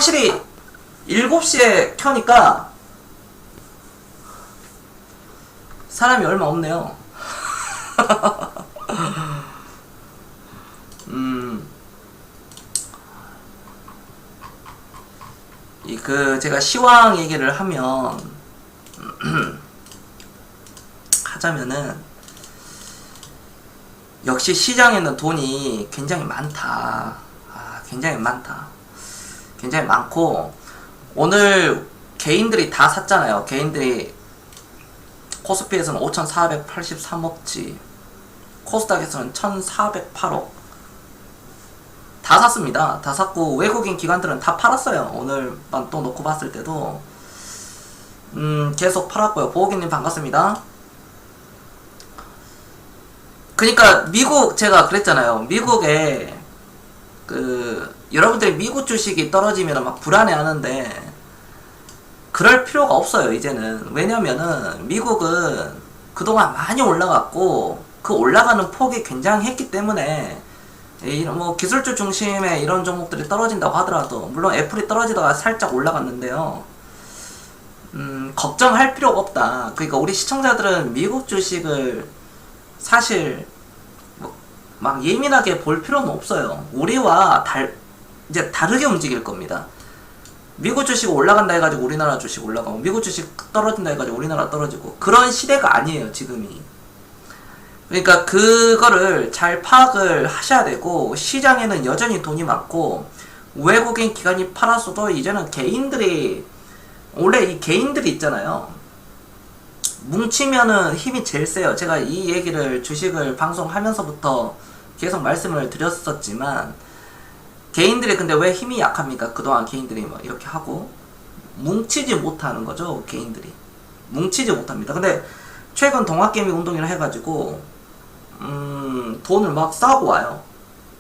확실히 7시에 켜니까 사람이 얼마 없네요. 제가 시황 얘기를 하면, 하자면은, 역시 시장에는 돈이 굉장히 많다. 굉장히 많다. 굉장히 많고, 오늘 개인들이 다 샀잖아요. 개인들이 코스피에서는 5,483억치, 코스닥에서는 1,408억. 다 샀습니다. 다 샀고, 외국인 기관들은 다 팔았어요. 오늘만 또 놓고 봤을 때도 계속 팔았고요. 보호기님 반갑습니다. 그니까 미국, 제가 그랬잖아요. 미국에 여러분들이 미국 주식이 떨어지면 막 불안해 하는데, 그럴 필요가 없어요. 이제는. 왜냐면은 미국은 그동안 많이 올라갔고, 그 올라가는 폭이 굉장했기 때문에 이런 뭐 기술주 중심의 이런 종목들이 떨어진다고 하더라도, 물론 애플이 떨어지다가 살짝 올라갔는데요, 걱정할 필요가 없다. 그러니까 우리 시청자들은 미국 주식을 사실 막 예민하게 볼 필요는 없어요. 우리와 이제 다르게 움직일 겁니다. 미국 주식 올라간다 해가지고 우리나라 주식 올라가고, 미국 주식 떨어진다 해가지고 우리나라 떨어지고, 그런 시대가 아니에요, 지금이. 그러니까 그거를 잘 파악을 하셔야 되고, 시장에는 여전히 돈이 많고, 외국인 기관이 팔았어도 이제는 개인들이, 원래 이 개인들이 있잖아요, 뭉치면은 힘이 제일 세요. 제가 이 얘기를 주식을 방송하면서부터 계속 말씀을 드렸었지만, 개인들이 근데 왜 힘이 약합니까? 그동안 개인들이 막 이렇게 하고 뭉치지 못하는 거죠. 개인들이 뭉치지 못합니다. 근데 최근 동학개미 운동이라 해가지고 돈을 막 싸고 와요.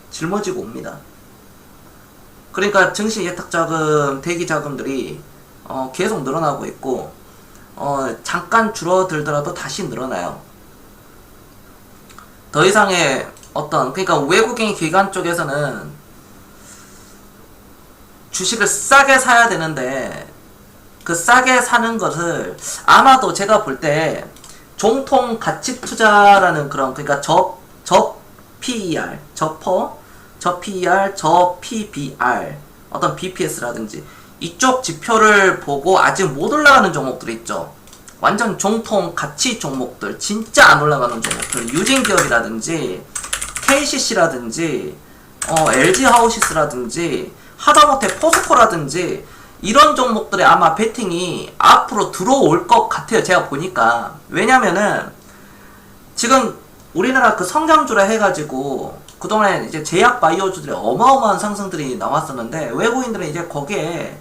짊어지고 옵니다. 그러니까 증시 예탁자금, 대기자금들이 계속 늘어나고 있고, 잠깐 줄어들더라도 다시 늘어나요. 더 이상의 그러니까 외국인 기관 쪽에서는 주식을 싸게 사야 되는데, 그 싸게 사는 것을 아마도 제가 볼 때 종통 가치 투자라는 그런, 그러니까 저 PER, 저 PER, 저 PBR, 어떤 BPS라든지 이쪽 지표를 보고 아직 못 올라가는 종목들이 있죠. 완전 종통 가치 종목들, 진짜 안 올라가는 종목들, 유진기업이라든지 KCC라든지 LG하우시스라든지 하다못해 포스코라든지 이런 종목들의 아마 베팅이 앞으로 들어올 것 같아요. 제가 보니까. 왜냐면은 지금 우리나라 그 성장주라 해가지고 그동안에 이제 제약 바이오주들의 어마어마한 상승들이 나왔었는데, 외국인들은 이제 거기에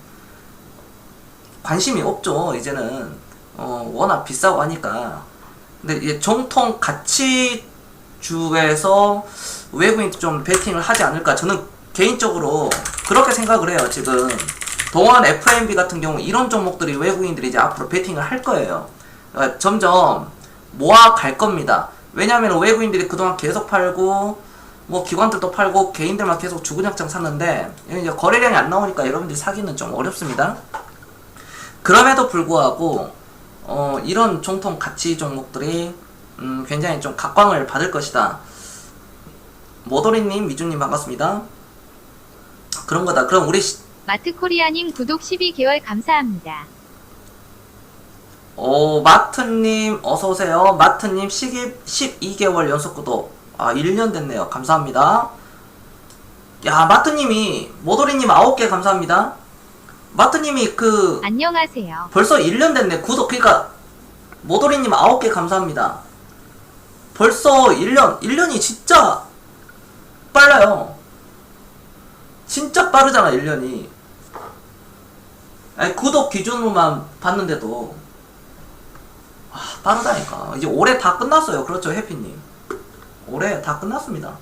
관심이 없죠. 이제는 워낙 비싸고 하니까. 근데 이제 정통 가치주에서 외국인이 좀 베팅을 하지 않을까, 저는 개인적으로 그렇게 생각을 해요. 지금 동원 FMB 같은 경우 이런 종목들이 외국인들이 이제 앞으로 베팅을 할 거예요. 그러니까 점점 모아 갈 겁니다. 왜냐하면 외국인들이 그동안 계속 팔고, 뭐 기관들도 팔고, 개인들만 계속 주구장창 샀는데, 이제 거래량이 안 나오니까 여러분들이 사기는 좀 어렵습니다. 그럼에도 불구하고 이런 종통 가치 종목들이 굉장히 좀 각광을 받을 것이다. 모도리님, 미주님 반갑습니다. 그런 거다. 그럼 우리 마트코리아님 구독 12개월 감사합니다. 마트님 어서오세요. 마트님 12개월 연속 구독. 1년 됐네요. 감사합니다. 야, 마트님이, 모도리님 9개 감사합니다. 마트님이 안녕하세요. 벌써 1년 됐네. 구독, 그니까 모도리님 9개 감사합니다. 벌써 1년이 진짜 빨라요. 진짜 빠르잖아, 1년이. 아니, 구독 기준으로만 봤는데도 빠르다니까. 이제 올해 다 끝났어요. 그렇죠, 해피님. 올해 다 끝났습니다.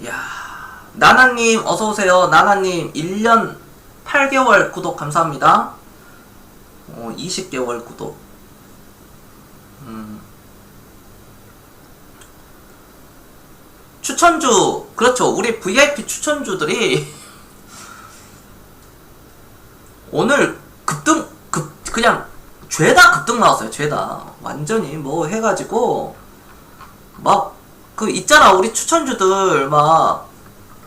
이야, 나나님 어서오세요. 나나님 1년 8개월 구독 감사합니다. 20개월 구독. 추천주, 그렇죠. 우리 VIP 추천주들이 오늘 그냥 죄다 급등 나왔어요. 죄다. 완전히 뭐 해가지고, 막, 있잖아. 우리 추천주들, 막,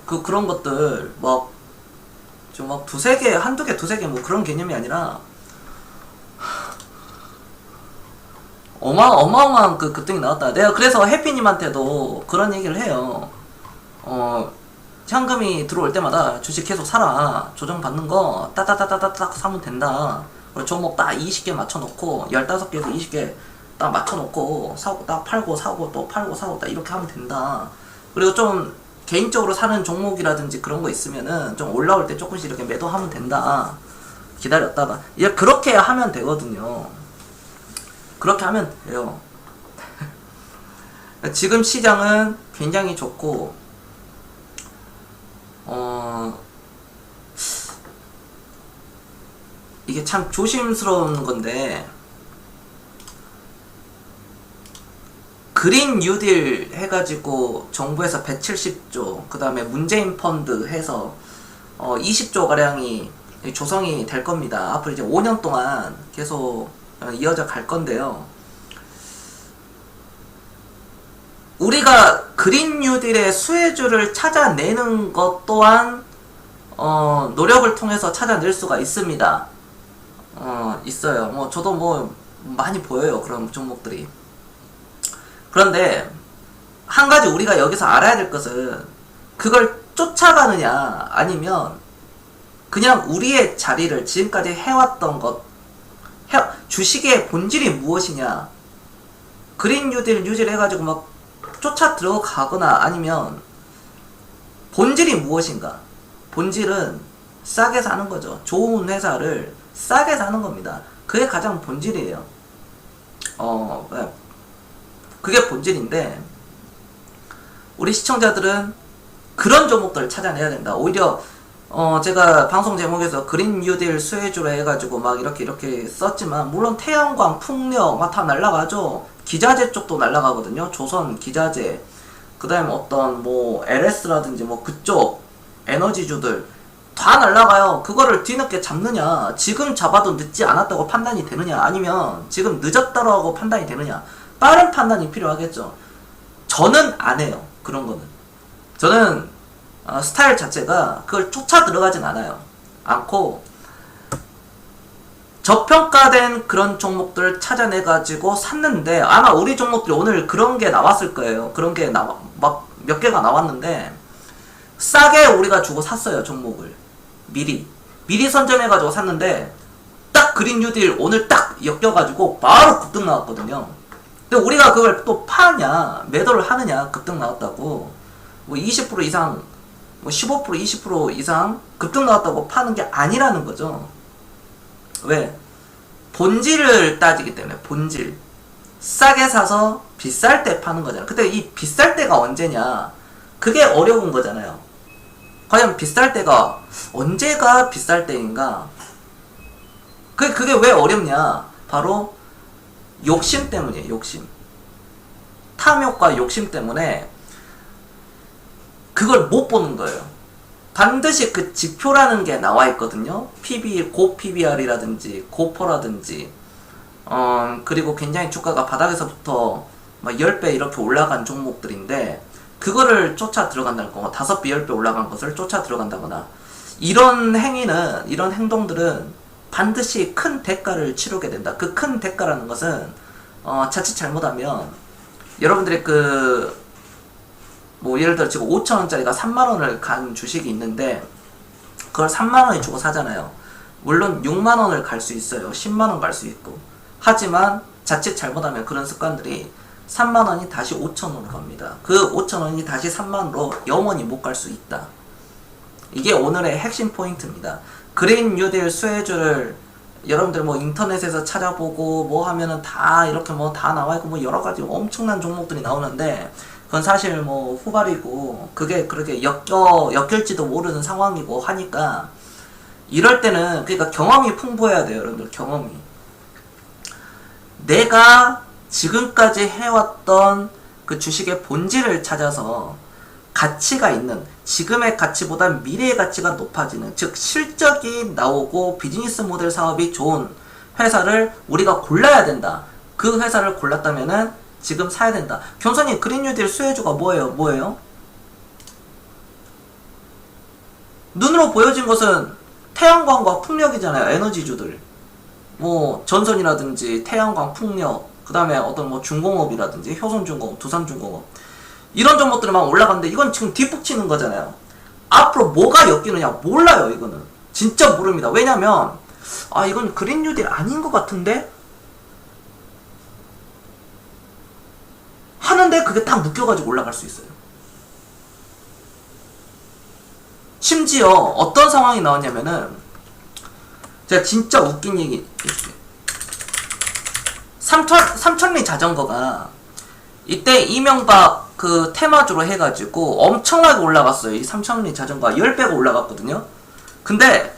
그런 것들, 막, 좀 막 두세 개, 한두 개, 두세 개, 뭐 그런 개념이 아니라, 어마어마한 급등이 나왔다. 내가 그래서 해피님한테도 그런 얘기를 해요. 현금이 들어올 때마다 주식 계속 사라. 조정받는 거 따따따따따딱 사면 된다. 그리고 종목 딱 20개 맞춰놓고 15개에서 20개 딱 맞춰놓고 사고 딱 팔고 사고 또 팔고 사고 딱 이렇게 하면 된다. 그리고 좀 개인적으로 사는 종목이라든지 그런 거 있으면은 좀 올라올 때 조금씩 이렇게 매도하면 된다. 기다렸다가 이제 그렇게 하면 되거든요. 그렇게 하면 돼요. 지금 시장은 굉장히 좋고, 이게 참 조심스러운 건데, 그린 뉴딜 해가지고 정부에서 170조, 그 다음에 문재인 펀드 해서 20조 가량이 조성이 될 겁니다. 앞으로 이제 5년 동안 계속 이어져 갈 건데요. 우리가 그린 뉴딜의 수혜주를 찾아내는 것 또한 노력을 통해서 찾아낼 수가 있습니다. 있어요. 뭐 저도 뭐 많이 보여요. 그런 종목들이. 그런데 한 가지 우리가 여기서 알아야 될 것은 그걸 쫓아가느냐 아니면 그냥 우리의 자리를 지금까지 해왔던 것, 주식의 본질이 무엇이냐, 그린 뉴딜 뉴딜 해가지고 막 쫓아 들어가거나 아니면 본질이 무엇인가. 본질은 싸게 사는 거죠. 좋은 회사를 싸게 사는 겁니다. 그게 가장 본질이에요. 그게 본질인데 우리 시청자들은 그런 종목들을 찾아내야 된다. 오히려 제가 방송 제목에서 그린 뉴딜 수혜주로 해가지고 막 이렇게 썼지만, 물론 태양광, 풍력 막 다 날라가죠. 기자재 쪽도 날라가거든요. 조선 기자재, 그 다음에 어떤 뭐 LS라든지 뭐 그쪽 에너지주들 다 날라가요. 그거를 뒤늦게 잡느냐, 지금 잡아도 늦지 않았다고 판단이 되느냐, 아니면 지금 늦었다고 판단이 되느냐, 빠른 판단이 필요하겠죠. 저는 안 해요. 그런 거는. 저는 스타일 자체가 그걸 쫓아 들어가진 않고 저평가된 그런 종목들을 찾아내가지고 샀는데, 아마 우리 종목들이 오늘 그런 게 나왔을 거예요. 그런 게 막 몇 개가 나왔는데 싸게 우리가 주고 샀어요. 종목을 미리 선점해가지고 샀는데 딱 그린 뉴딜 오늘 딱 엮여가지고 바로 급등 나왔거든요. 근데 우리가 그걸 또 파냐, 매도를 하느냐, 급등 나왔다고 뭐 20% 이상, 뭐 15%, 20% 이상 급등 나왔다고 파는 게 아니라는 거죠. 왜? 본질을 따지기 때문에. 본질. 싸게 사서 비쌀 때 파는 거잖아요. 근데 이 비쌀 때가 언제냐, 그게 어려운 거잖아요. 과연 비쌀 때가 언제가 비쌀 때인가? 그게 왜 어렵냐? 바로 욕심 때문이에요. 욕심. 탐욕과 욕심 때문에 그걸 못 보는 거예요. 반드시 그 지표라는 게 나와 있거든요. PB, 고 PBR이라든지 고퍼라든지 그리고 굉장히 주가가 바닥에서부터 막 10배 이렇게 올라간 종목들인데, 그거를 쫓아 들어간다는 거, 5배, 10배 올라간 것을 쫓아 들어간다거나, 이런 행위는, 이런 행동들은 반드시 큰 대가를 치르게 된다. 그 큰 대가라는 것은 자칫 잘못하면 여러분들의 뭐 예를 들어 지금 5,000원짜리가 3만원을 간 주식이 있는데 그걸 3만원에 주고 사잖아요. 물론 6만원을 갈 수 있어요. 10만원 갈 수 있고. 하지만 자칫 잘못하면 그런 습관들이 3만원이 다시 5,000원으로 갑니다. 그 5,000원이 다시 3만원으로 영원히 못 갈 수 있다. 이게 오늘의 핵심 포인트입니다. 그린 뉴딜 수혜주를 여러분들 뭐 인터넷에서 찾아보고 뭐 하면은 다 이렇게 뭐 다 나와있고 뭐 여러가지 엄청난 종목들이 나오는데, 그건 사실 뭐 후발이고 그게 그렇게 엮일지도 모르는 상황이고 하니까, 이럴 때는 그러니까 경험이 풍부해야 돼요. 여러분들 경험이. 내가 지금까지 해왔던 그 주식의 본질을 찾아서 가치가 있는, 지금의 가치보다 미래의 가치가 높아지는, 즉 실적이 나오고 비즈니스 모델 사업이 좋은 회사를 우리가 골라야 된다. 그 회사를 골랐다면은 지금 사야 된다. 경선님, 그린 뉴딜 수혜주가 뭐예요? 눈으로 보여진 것은 태양광과 풍력이잖아요. 에너지주들. 뭐 전선이라든지 태양광, 풍력, 그 다음에 어떤 뭐 중공업이라든지 효성중공업, 두산중공업, 이런 종목들이 막 올라가는데 이건 지금 뒷북 치는 거잖아요. 앞으로 뭐가 엮이느냐 몰라요. 이거는 진짜 모릅니다. 왜냐면 이건 그린 뉴딜 아닌 것 같은데 하는데 그게 딱 묶여가지고 올라갈 수 있어요. 심지어 어떤 상황이 나왔냐면은, 제가 진짜 웃긴 얘기, 삼천리 자전거가 이때 이명박 그 테마주로 해가지고 엄청나게 올라갔어요. 이 삼천리 자전거가 10배가 올라갔거든요. 근데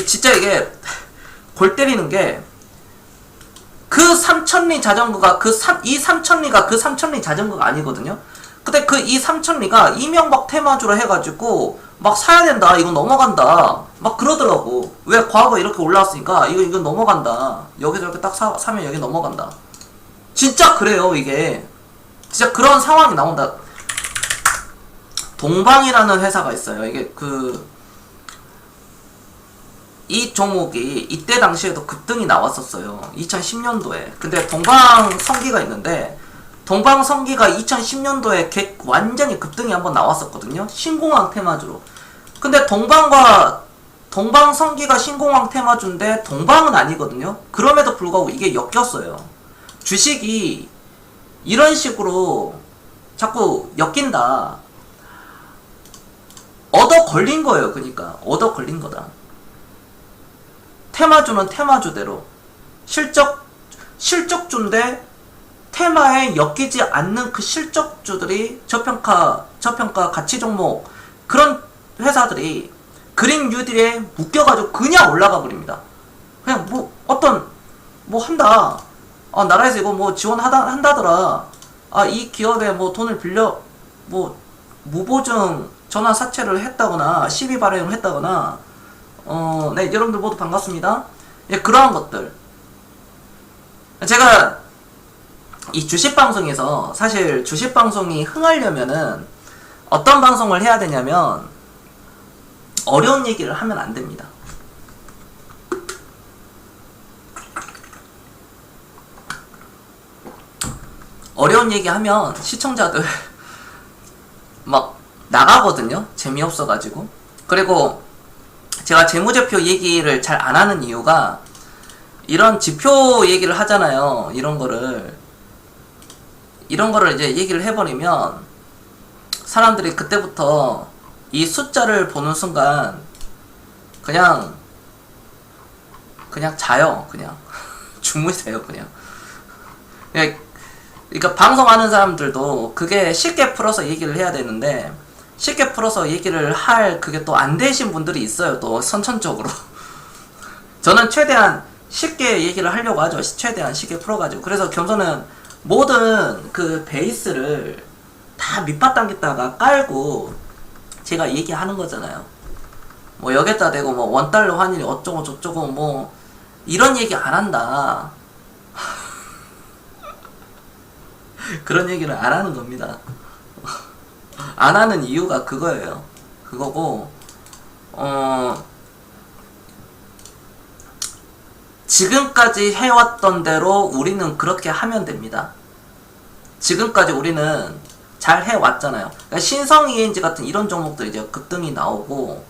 진짜 이게 골 때리는 게, 그 삼천리 자전거가 이 삼천리가 그 삼천리 자전거가 아니거든요. 근데 이 삼천리가 이명박 테마주로 해가지고 막 사야 된다, 이거 넘어간다 막 그러더라고. 왜? 과거 이렇게 올라왔으니까 이거 넘어간다, 여기서 이렇게 딱 사면 여기 넘어간다. 진짜 그래요. 이게 진짜 그런 상황이 나온다. 동방이라는 회사가 있어요. 이게 이 종목이 이때 당시에도 급등이 나왔었어요. 2010년도에. 근데 동방성기가 있는데, 동방성기가 2010년도에 완전히 급등이 한번 나왔었거든요. 신공항 테마주로. 근데 동방성기가 신공항 테마주인데 동방은 아니거든요. 그럼에도 불구하고 이게 엮였어요. 주식이 이런 식으로 자꾸 엮인다. 얻어 걸린 거예요. 그러니까 얻어 걸린 거다. 테마주는 테마주대로 실적주인데 테마에 엮이지 않는 그 실적주들이 저평가 가치 종목, 그런 회사들이 그린 뉴딜에 묶여가지고 그냥 올라가 버립니다. 그냥 한다. 나라에서 이거 뭐 한다더라. 이 기업에 뭐 돈을 빌려 뭐 무보증 전환 사채를 했다거나 시비 발행을 했다거나, 네, 여러분들 모두 반갑습니다. 예, 그러한 것들. 제가 이 주식방송에서, 사실 주식방송이 흥하려면은 어떤 방송을 해야 되냐면, 어려운 얘기를 하면 안 됩니다. 어려운 얘기 하면 시청자들 막 나가거든요. 재미없어가지고. 그리고 제가 재무제표 얘기를 잘 안 하는 이유가, 이런 지표 얘기를 하잖아요. 이런 거를 이제 얘기를 해버리면 사람들이 그때부터 이 숫자를 보는 순간 그냥 자요. 그냥 주무세요. 그냥. 그러니까 방송하는 사람들도 그게 쉽게 풀어서 얘기를 해야 되는데, 쉽게 풀어서 얘기를 할 그게 또 안 되신 분들이 있어요. 또 선천적으로. 저는 최대한 쉽게 얘기를 하려고 하죠. 최대한 쉽게 풀어가지고. 그래서 겸손은 모든 그 베이스를 다 밑바닥에다가 깔고 제가 얘기하는 거잖아요. 뭐 여기다 대고 뭐 원달러 환율이 어쩌고 저쩌고 뭐 이런 얘기 안 한다. 그런 얘기를 안 하는 겁니다. 안 하는 이유가 그거예요. 그거고, 지금까지 해왔던 대로 우리는 그렇게 하면 됩니다. 지금까지 우리는 잘 해왔잖아요. 그러니까 신성 ENG 같은 이런 종목들 이제 급등이 나오고,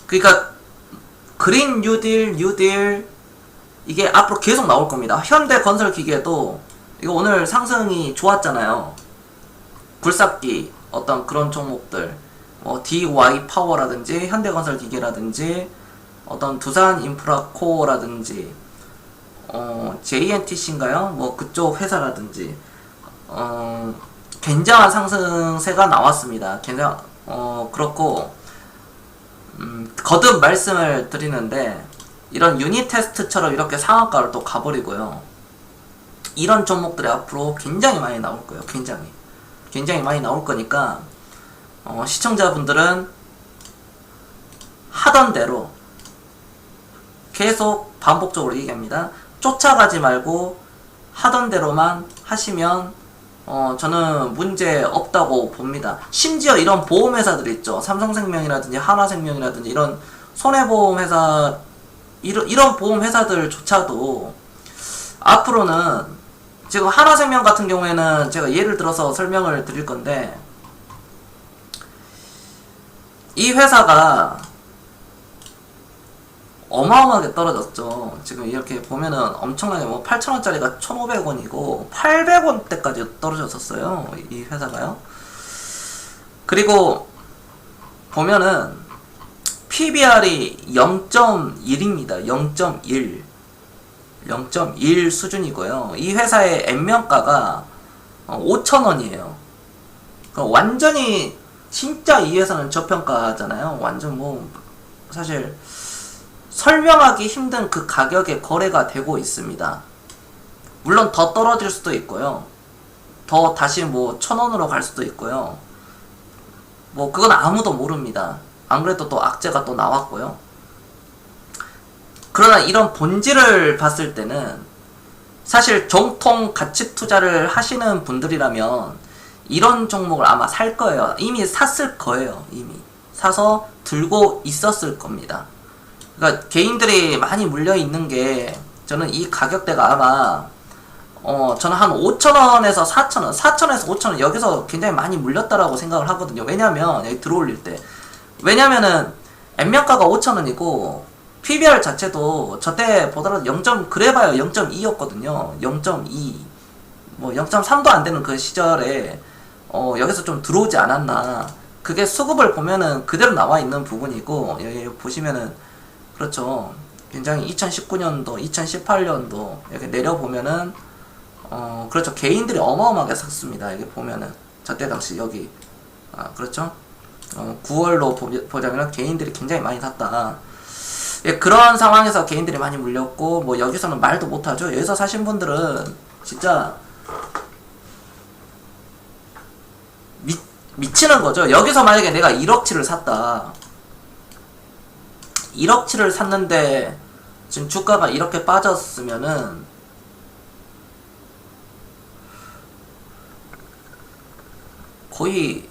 그러니까 그린 뉴딜 이게 앞으로 계속 나올 겁니다. 현대건설기계도 이거 오늘 상승이 좋았잖아요. 굴삭기 어떤 그런 종목들, 뭐 DY 파워라든지 현대건설기계라든지 어떤 두산인프라코어라든지 JNTC인가요? 뭐 그쪽 회사라든지 굉장한 상승세가 나왔습니다. 그렇고 거듭 말씀을 드리는데, 이런 유닛 테스트처럼 이렇게 상한가를 또 가버리고요. 이런 종목들이 앞으로 굉장히 많이 나올 거예요. 굉장히 많이 나올 거니까 시청자분들은 하던 대로 계속 반복적으로 얘기합니다. 쫓아가지 말고 하던 대로만 하시면 저는 문제 없다고 봅니다. 심지어 이런 보험회사들 있죠. 삼성생명이라든지 하나생명이라든지 이런 손해보험회사 이런 보험회사들조차도 앞으로는 지금 하나생명 같은 경우에는 제가 예를 들어서 설명을 드릴 건데, 이 회사가 어마어마하게 떨어졌죠. 지금 이렇게 보면은 엄청나게 8,000원짜리가 1,500원이고 800원대까지 떨어졌었어요. 이 회사가요. 그리고 보면은 PBR이 0.1입니다. 0.1 수준이고요. 이 회사의 N명가가 5,000원이에요. 완전히 진짜 이 회사는 저평가잖아요. 완전 사실 설명하기 힘든 그 가격에 거래가 되고 있습니다. 물론 더 떨어질 수도 있고요. 더 다시 1,000원으로 갈 수도 있고요. 그건 아무도 모릅니다. 안 그래도 또 악재가 또 나왔고요. 그러나 이런 본질을 봤을 때는 사실 정통 가치 투자를 하시는 분들이라면 이런 종목을 아마 살 거예요. 이미 샀을 거예요. 이미 사서 들고 있었을 겁니다. 그러니까 개인들이 많이 물려 있는 게, 저는 이 가격대가 아마 저는 한 5,000원에서 4,000원, 4,000원에서 5,000원 여기서 굉장히 많이 물렸다라고 생각을 하거든요. 왜냐면 여기 들어올릴 때, 왜냐면은 N명가가 5,000원이고 PBR 자체도 저때 보더라도 그래봐야 0.2였거든요. 0.2 0.3도 안 되는 그 시절에 여기서 좀 들어오지 않았나. 그게 수급을 보면은 그대로 나와 있는 부분이고, 여기 보시면은 그렇죠. 굉장히 2019년도, 2018년도 이렇게 내려보면은 그렇죠. 개인들이 어마어마하게 샀습니다. 여기 보면은 저때 당시 여기 그렇죠. 9월로 보자면은 개인들이 굉장히 많이 샀다. 예, 그런 상황에서 개인들이 많이 물렸고, 여기서는 말도 못하죠. 여기서 사신 분들은 진짜 미치는 거죠. 여기서 만약에 내가 1억치를 샀다. 1억치를 샀는데 지금 주가가 이렇게 빠졌으면은 거의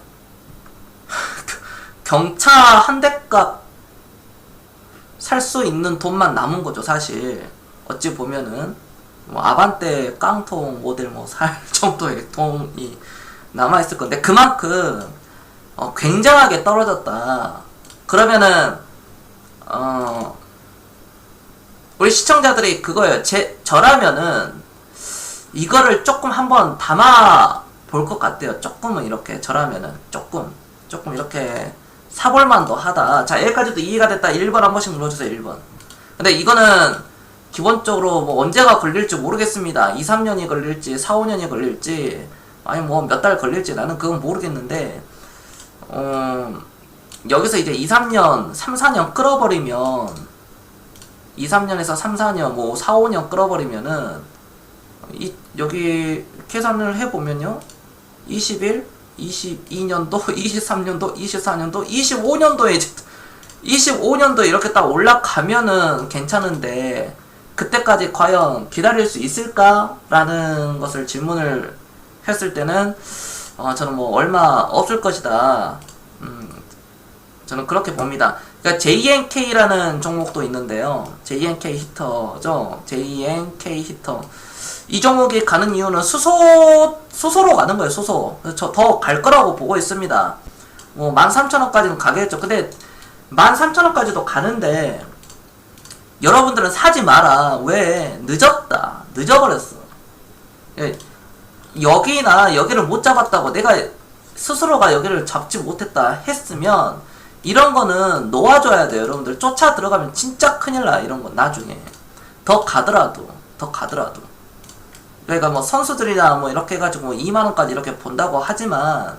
경차 한 대값 살 수 있는 돈만 남은 거죠. 사실 어찌 보면은 아반떼 깡통 모델 살 정도의 돈이 남아있을 건데, 그만큼 굉장하게 떨어졌다. 그러면은 우리 시청자들이 그거예요. 저라면은 이거를 조금 한번 담아 볼 것 같아요. 조금은 이렇게, 저라면은 조금 이렇게 사볼만도 하다. 자, 여기까지도 이해가 됐다. 1번 한 번씩 눌러주세요. 1번. 근데 이거는 기본적으로 언제가 걸릴지 모르겠습니다. 2, 3년이 걸릴지 4, 5년이 걸릴지 아니 몇 달 걸릴지 나는 그건 모르겠는데, 여기서 이제 2, 3년, 3, 4년 끌어버리면, 2, 3년에서 3, 4년, 4, 5년 끌어버리면은, 여기 계산을 해보면요. 21, 22년도, 23년도, 24년도, 25년도에 이렇게 딱 올라가면은 괜찮은데, 그때까지 과연 기다릴 수 있을까라는 것을 질문을 했을 때는 저는 얼마 없을 것이다. 저는 그렇게 봅니다. 그러니까 JNK라는 종목도 있는데요. JNK 히터죠. JNK 히터. 이 종목이 가는 이유는 수소로 가는 거예요. 수소. 그래서 더 갈 거라고 보고 있습니다. 13,000원까지는 가겠죠. 근데 13,000원까지도 가는데 여러분들은 사지 마라. 왜? 늦었다. 늦어버렸어. 여기를 못 잡았다고 내가 스스로가 여기를 잡지 못했다 했으면 이런 거는 놓아줘야 돼요. 여러분들 쫓아 들어가면 진짜 큰일 나. 이런 거 나중에 더 가더라도 그러니까 선수들이나 이렇게 해가지고 2만원까지 이렇게 본다고 하지만,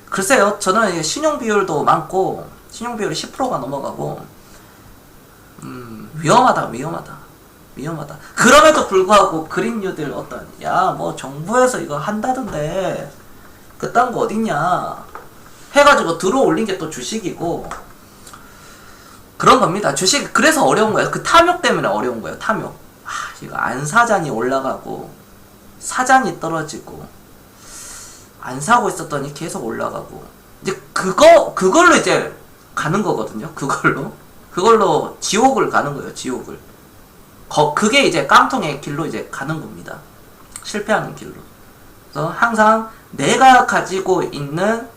글쎄요, 저는 신용 비율도 많고 신용 비율이 10%가 넘어가고 위험하다. 위험하다. 그럼에도 불구하고 그린뉴딜 어떤 야 뭐 정부에서 이거 한다던데 그딴 거 어딨냐 해가지고 들어올린 게 또 주식이고 그런 겁니다. 주식 그래서 어려운 거예요. 그 탐욕 때문에 어려운 거예요. 탐욕. 이거 안 사잔이 올라가고 사잔이 떨어지고 안 사고 있었더니 계속 올라가고 이제 그걸로 이제 가는 거거든요. 그걸로 지옥을 가는 거예요. 지옥을. 그게 이제 깡통의 길로 이제 가는 겁니다. 실패하는 길로. 그래서 항상 내가 가지고 있는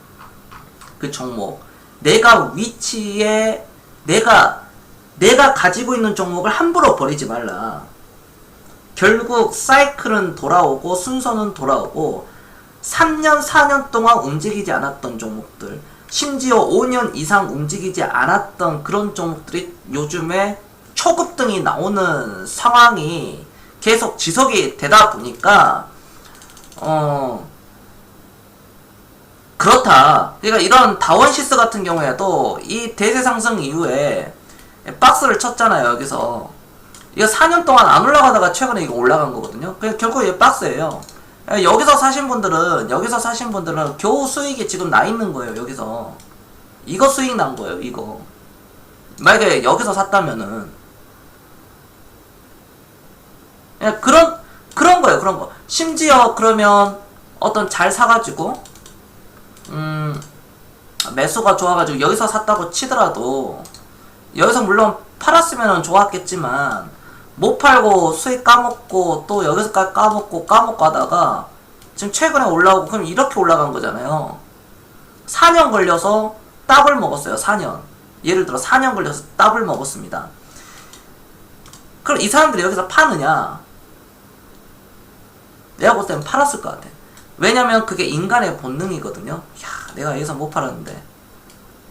그 종목, 내가 위치에 내가 가지고 있는 종목을 함부로 버리지 말라. 결국 사이클은 돌아오고 순서는 돌아오고 3년, 4년 동안 움직이지 않았던 종목들, 심지어 5년 이상 움직이지 않았던 그런 종목들이 요즘에 초급등이 나오는 상황이 계속 지속이 되다 보니까 그렇다. 그러니까 이런 다원시스 같은 경우에도 이 대세 상승 이후에 박스를 쳤잖아요. 여기서 이거 4년 동안 안 올라가다가 최근에 이거 올라간 거거든요. 그냥 결국 이게 박스예요. 여기서 사신 분들은 겨우 수익이 지금 나 있는 거예요. 여기서 이거 수익 난 거예요. 이거 만약에 여기서 샀다면은 그런 거예요. 그런 거. 심지어 그러면 어떤 잘 사가지고 매수가 좋아가지고 여기서 샀다고 치더라도 여기서 물론 팔았으면 좋았겠지만 못 팔고 수익 까먹고 또 여기서까지 까먹고 하다가 지금 최근에 올라오고 그럼 이렇게 올라간 거잖아요. 4년 걸려서 더블 먹었어요. 4년. 예를 들어 4년 걸려서 더블 먹었습니다. 그럼 이 사람들이 여기서 파느냐? 내가 볼 때는 팔았을 것 같아. 왜냐면 그게 인간의 본능이거든요. 야, 내가 여기서 못 팔았는데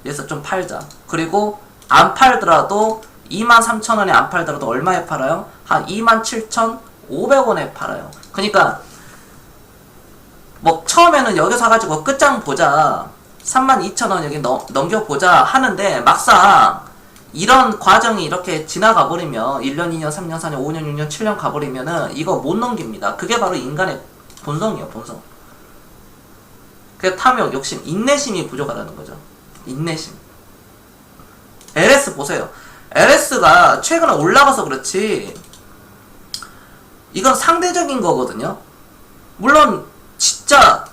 여기서 좀 팔자. 그리고 안 팔더라도 23,000원에 안 팔더라도 얼마에 팔아요? 한 27,500원에 팔아요. 그러니까 뭐 처음에는 여기 사가지고 끝장 보자 32,000원 여기 넘겨보자 하는데 막상 이런 과정이 이렇게 지나가 버리면 1년, 2년, 3년, 4년, 5년, 6년, 7년 가버리면은 이거 못 넘깁니다. 그게 바로 인간의 본성이에요. 본성. 그 탐욕, 욕심, 인내심이 부족하다는 거죠. 인내심. LS 보세요. LS가 최근에 올라가서 그렇지 이건 상대적인 거거든요. 물론 진짜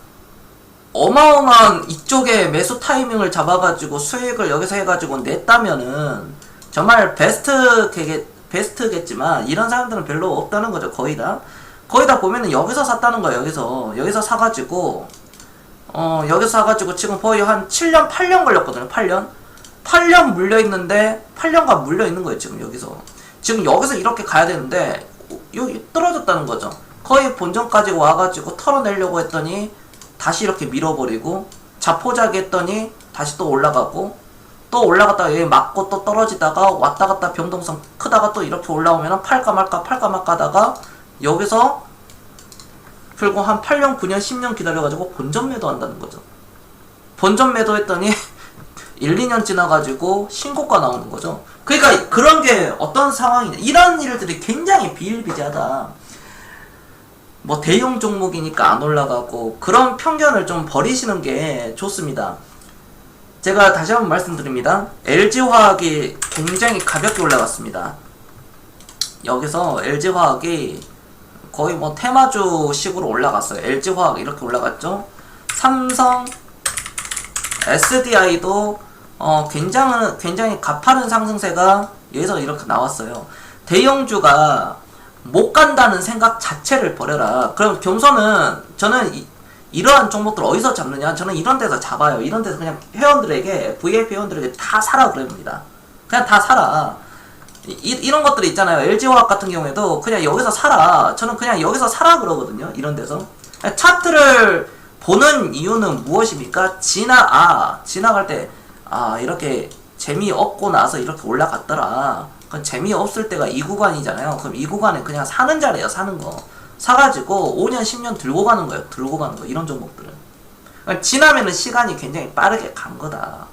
어마어마한 이쪽에 매수 타이밍을 잡아가지고 수익을 여기서 해가지고 냈다면은 정말 베스트겠지만 이런 사람들은 별로 없다는 거죠. 거의 다 보면은 여기서 샀다는 거예요. 여기서 사가지고 여기서 사가지고 지금 거의 한 7년 8년 걸렸거든요. 8년 물려있는데 8년간 물려있는 거예요. 지금 여기서 이렇게 가야 되는데 여기 떨어졌다는 거죠. 거의 본전까지 와가지고 털어내려고 했더니 다시 이렇게 밀어버리고 자포자기 했더니 다시 또 올라가고 또 올라갔다가 여기 맞고 또 떨어지다가 왔다갔다 변동성 크다가 또 이렇게 올라오면 팔까 말까 하다가 여기서 결국 한 8년 9년 10년 기다려가지고 본전 매도한다는 거죠. 본전 매도했더니 1, 2년 지나가지고 신고가 나오는 거죠. 그러니까 그런 게 어떤 상황이냐, 이런 일들이 굉장히 비일비재하다. 뭐 대형 종목이니까 안 올라가고 그런 편견을 좀 버리시는 게 좋습니다. 제가 다시 한번 말씀드립니다. LG화학이 굉장히 가볍게 올라갔습니다. 여기서 LG화학이 거의 뭐 테마주 식으로 올라갔어요. LG화학 이렇게 올라갔죠. 삼성, SDI도 굉장히 가파른 상승세가 여기서 이렇게 나왔어요. 대형주가 못 간다는 생각 자체를 버려라. 그럼 겸손은 저는 이러한 종목들 어디서 잡느냐? 저는 이런 데서 잡아요. 이런 데서 그냥 회원들에게 VIP 회원들에게 다 사라 그럽니다. 그냥 다 사라. 이런 것들이 있잖아요. LG화학 같은 경우에도 그냥 여기서 사라. 저는 그냥 여기서 사라 그러거든요. 이런 데서 차트를 보는 이유는 무엇입니까? 지나갈 때 이렇게 재미없고 나서 이렇게 올라갔더라. 그건 재미없을 때가 이 구간이잖아요. 그럼 이 구간에 그냥 사는 자리에요. 사는 거 사가지고 5년 10년 들고 가는 거예요. 이런 종목들은 그러니까 지나면은 시간이 굉장히 빠르게 간 거다.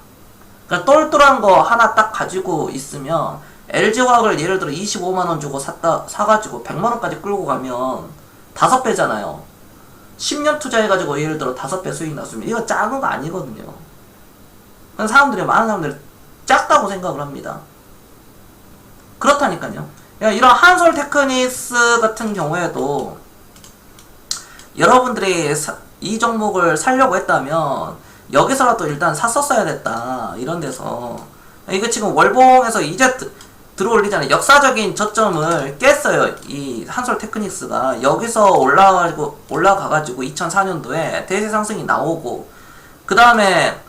그러니까 똘똘한 거 하나 딱 가지고 있으면 LG화학을 예를 들어 25만원 주고 사가지고 100만원까지 끌고 가면 5배잖아요. 10년 투자해가지고 예를 들어 5배 수익 났으면 이거 작은 거 아니거든요. 사람들이, 많은 사람들이 작다고 생각을 합니다. 그렇다니까요. 이런 한솔 테크닉스 같은 경우에도 여러분들이 이 종목을 살려고 했다면 여기서라도 일단 샀었어야 됐다. 이런 데서. 이거 지금 월봉에서 이제 들어올리잖아요. 역사적인 저점을 깼어요. 이 한솔 테크닉스가. 여기서 올라가가지고 2004년도에 대세 상승이 나오고, 그 다음에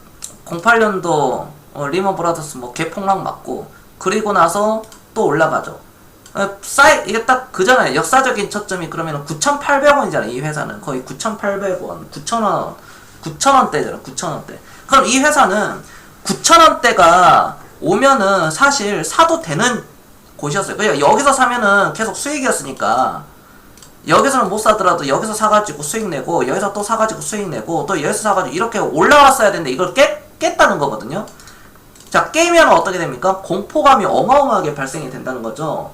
08년도 리먼 브라더스 뭐 개폭락 맞고, 그리고 나서 또 올라가죠. 이게 딱 그잖아요. 역사적인 저점이 그러면 9,800원이잖아요. 이 회사는 거의 9,800원, 9,000원, 9,000원대잖아. 9,000원대. 그럼 이 회사는 9,000원대가 오면은 사실 사도 되는 곳이었어요. 그러니까 여기서 사면은 계속 수익이었으니까 여기서는 못 사더라도 여기서 사가지고 수익 내고, 여기서 또 사가지고 수익 내고, 또 여기서 사가지고 이렇게 올라왔어야 되는데 이걸 깼다는 거거든요. 자, 깨면 어떻게 됩니까? 공포감이 어마어마하게 발생이 된다는 거죠.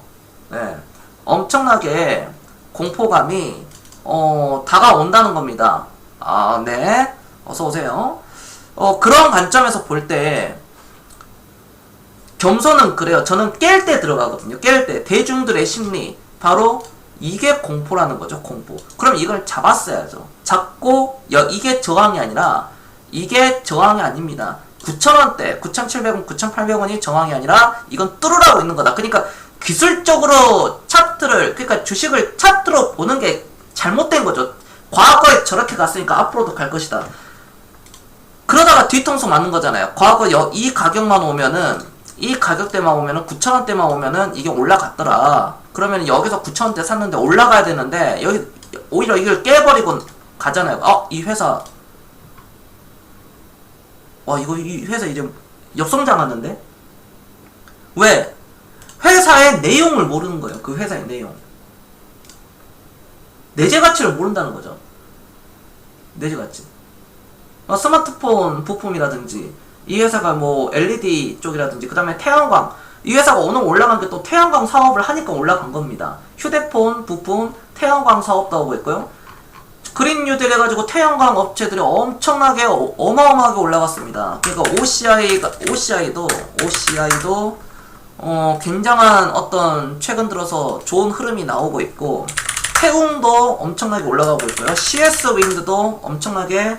네. 엄청나게 공포감이 다가온다는 겁니다. 아, 네. 어서오세요. 그런 관점에서 볼 때 겸손은 그래요. 저는 깰 때 들어가거든요. 깰 때. 대중들의 심리. 바로 이게 공포라는 거죠. 공포. 그럼 이걸 잡았어야죠. 잡고 이게 저항이 아니라, 이게 저항이 아닙니다. 9,000원대, 9,700원, 9,800원이 저항이 아니라 이건 뚫으라고 있는 거다. 그러니까 기술적으로 차트를, 그러니까 주식을 차트로 보는 게 잘못된 거죠. 과거에 저렇게 갔으니까 앞으로도 갈 것이다. 그러다가 뒤통수 맞는 거잖아요. 과거 이 가격만 오면은, 이 가격대만 오면은, 9,000원대만 오면은 이게 올라갔더라. 그러면 여기서 9,000원대 샀는데 올라가야 되는데, 여기 오히려 이걸 깨버리고 가잖아요. 이 회사, 이 회사 이제 역성장하는데? 왜? 회사의 내용을 모르는 거예요. 그 회사의 내용. 내재 가치를 모른다는 거죠. 내재 가치. 스마트폰 부품이라든지, 이 회사가 뭐 LED 쪽이라든지, 그 다음에 태양광. 이 회사가 오늘 올라간 게 또 태양광 사업을 하니까 올라간 겁니다. 휴대폰 부품 태양광 사업도 하고 있고요. 그린 뉴딜 해가지고 태양광 업체들이 엄청나게 어마어마하게 올라갔습니다. 그러니까 OCI도 굉장한 어떤 최근 들어서 좋은 흐름이 나오고 있고, 태웅도 엄청나게 올라가고 있고요. CS 윈드도 엄청나게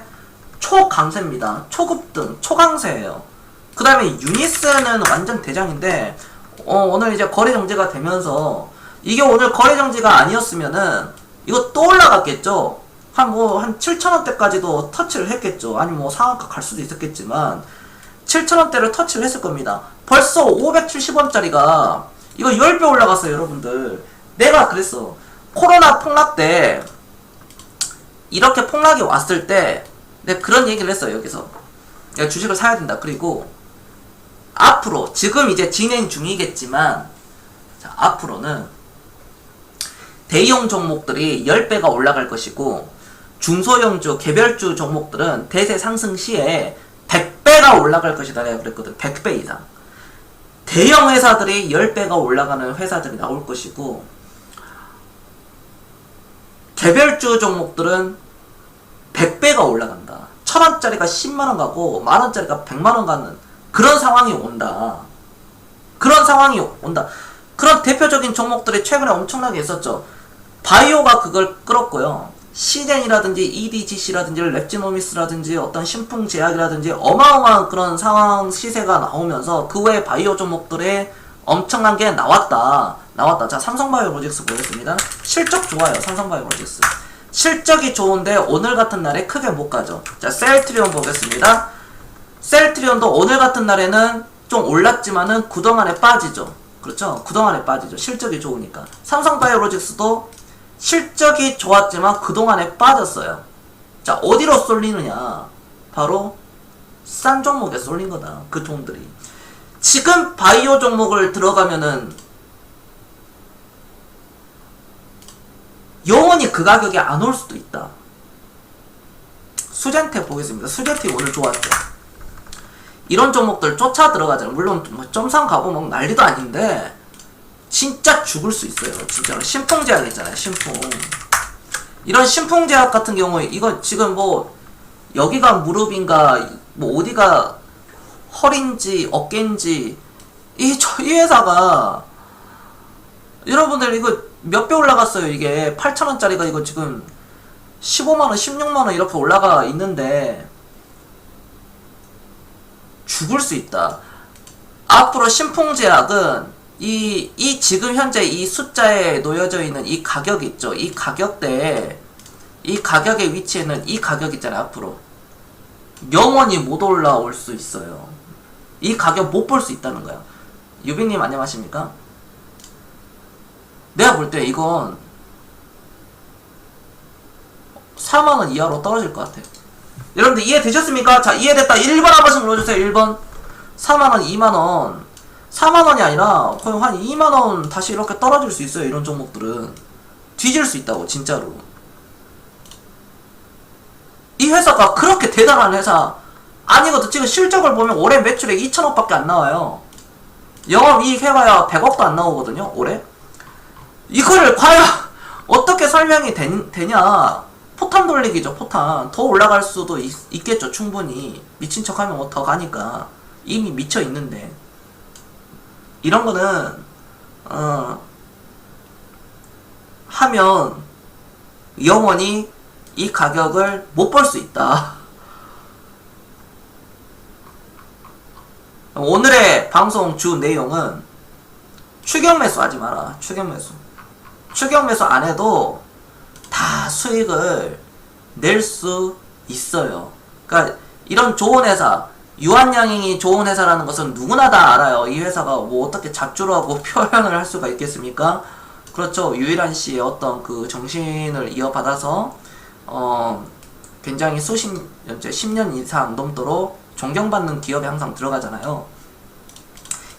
초강세입니다. 초급등, 초강세예요. 그 다음에 유니스는 완전 대장인데, 오늘 이제 거래 정지가 되면서, 이게 오늘 거래 정지가 아니었으면은 이거 또 올라갔겠죠. 한 7,000원대까지도 터치를 했겠죠. 아니 뭐 상한가 갈 수도 있었겠지만 7,000원대를 터치를 했을 겁니다. 벌써 570원짜리가 이거 10배 올라갔어요. 여러분들, 내가 그랬어. 코로나 폭락 때 이렇게 폭락이 왔을 때 내가 그런 얘기를 했어요. 여기서 내가 주식을 사야 된다. 그리고 앞으로, 지금 이제 진행 중이겠지만, 자, 앞으로는 대형 종목들이 10배가 올라갈 것이고, 중소형주, 개별주 종목들은 대세 상승 시에 100배가 올라갈 것이다. 내가 그랬거든. 100배 이상. 대형 회사들이 10배가 올라가는 회사들이 나올 것이고, 개별주 종목들은 100배가 올라간다. 1,000원짜리가 10만원 가고, 만원짜리가 100만원 가는 그런 상황이 온다. 그런 상황이 온다. 그런 대표적인 종목들이 최근에 엄청나게 있었죠. 바이오가 그걸 끌었고요. 시덴이라든지 EDGC라든지 랩지노미스라든지 어떤 신풍제약이라든지 어마어마한 그런 상황 시세가 나오면서 그 외에 바이오 종목들에 엄청난 게 나왔다. 자, 삼성바이오로직스 보겠습니다. 실적 좋아요. 삼성바이오로직스. 실적이 좋은데 오늘 같은 날에 크게 못 가죠. 자, 셀트리온 보겠습니다. 셀트리온도 오늘 같은 날에는 좀 올랐지만은 그동안에 빠지죠. 그렇죠? 그동안에 빠지죠. 실적이 좋으니까. 삼성바이오로직스도 실적이 좋았지만 그동안에 빠졌어요. 자, 어디로 쏠리느냐? 바로 싼 종목에 쏠린 거다. 그 돈들이. 지금 바이오 종목을 들어가면은 영원히 그 가격이 안 올 수도 있다. 수젠텍 보겠습니다. 수젠텍이 오늘 좋았죠. 이런 종목들 쫓아 들어가잖아요. 물론 점상 가고 막 난리도 아닌데 진짜 죽을 수 있어요. 진짜로. 신풍제약 있잖아요. 신풍. 이런 신풍제약 같은 경우에 이거 지금 뭐 여기가 무릎인가 뭐 어디가 허리인지 어깨인지 이 회사가 여러분들 이거 몇 배 올라갔어요. 이게 8,000원짜리가 이거 지금 15만원 16만원 이렇게 올라가 있는데 죽을 수 있다. 앞으로 신풍제약은 이 지금 현재 이 숫자에 놓여져 있는 이 가격 있죠. 이 가격대에 이 가격의 위치에는 이 가격 있잖아요. 앞으로 영원히 못 올라올 수 있어요. 이 가격 못 볼 수 있다는 거야. 유빈님 안녕하십니까? 내가 볼 때 이건 4만원 이하로 떨어질 것 같아. 여러분들 이해되셨습니까? 자, 이해됐다. 1번 한 번씩 눌러주세요. 1번 4만원 2만원 4만원이 아니라 거의 한 2만원 다시 이렇게 떨어질 수 있어요. 이런 종목들은 뒤질 수 있다고. 진짜로 이 회사가 그렇게 대단한 회사 아니거든. 지금 실적을 보면 올해 매출액 2천억밖에 안 나와요. 영업이익 해봐야 100억도 안 나오거든요. 올해. 이거를 과연 어떻게 설명이 되냐. 포탄 돌리기죠. 포탄. 더 올라갈 수도 있겠죠. 충분히. 미친 척하면 뭐 더 가니까. 이미 미쳐 있는데 이런 거는 하면 영원히 이 가격을 못 볼 수 있다. 오늘의 방송 주 내용은 추격 매수 하지 마라. 추격 매수. 추격 매수 안 해도 다 수익을 낼 수 있어요. 그러니까 이런 좋은 회사, 유한양행이 좋은 회사라는 것은 누구나 다 알아요. 이 회사가 뭐 어떻게 잡주로 하고 표현을 할 수가 있겠습니까? 그렇죠. 유일한 씨의 어떤 그 정신을 이어받아서 굉장히 수십 년째 10년 이상 넘도록 존경받는 기업에 항상 들어가잖아요.